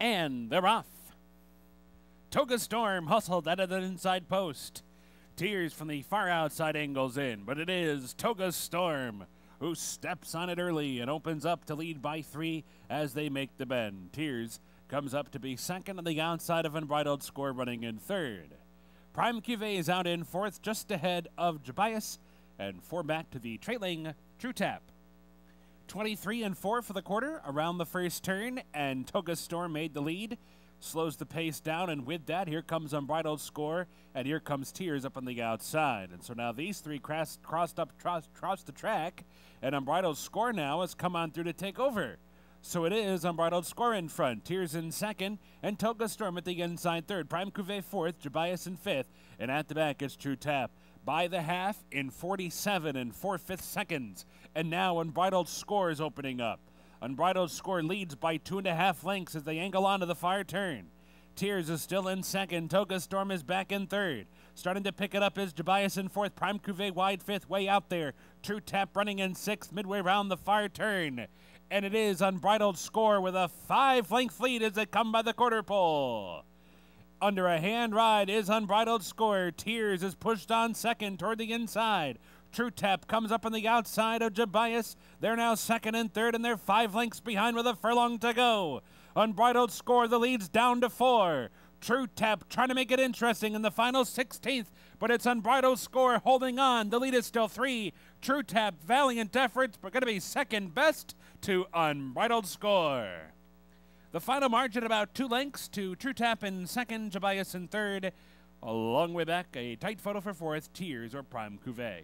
And they're off. Toga Storm hustled out of the inside post. Tears from the far outside angles in, but it is Toga Storm who steps on it early and opens up to lead by 3 as they make the bend. Tears comes up to be second on the outside of Unbridled Score, running in third. Prime Cuvée is out in fourth, just ahead of Jabias, and 4 back to the trailing True Tap. 23 and 4 for the quarter around the first turn, and Toga Storm made the lead. Slows the pace down, and with that, here comes Unbridled Score, and here comes Tears up on the outside. And so now these three crossed the track, and Unbridled Score now has come on through to take over. So it is Unbridled Score in front, Tears in second, and Toga Storm at the inside third. Prime Cuvée fourth, Jabias in fifth, and at the back is True Tap. By the half in 47 and 4/5 seconds, and now Unbridled Score is opening up. Unbridled Score leads by 2.5 lengths as they angle onto the far turn. Tears is still in second. Toga Storm is back in third. Starting to pick it up is Jabias in fourth. Prime Cuvée wide fifth, way out there. True Tap running in sixth, midway round the far turn. And it is Unbridled Score with a 5-length lead as they come by the quarter pole. Under a hand ride is Unbridled Score. Tears is pushed on second toward the inside. True Tap comes up on the outside of Jabias. They're now second and third, and they're 5 lengths behind with a furlong to go. Unbridled Score, the lead's down to 4. True Tap trying to make it interesting in the final 16th, but it's Unbridled Score holding on. The lead is still 3. True Tap, valiant efforts, but going to be second best to Unbridled Score. The final margin about 2 lengths to True Tap in second, Jabias in third. A long way back, a tight photo for fourth, Tears or Prime Cuvée.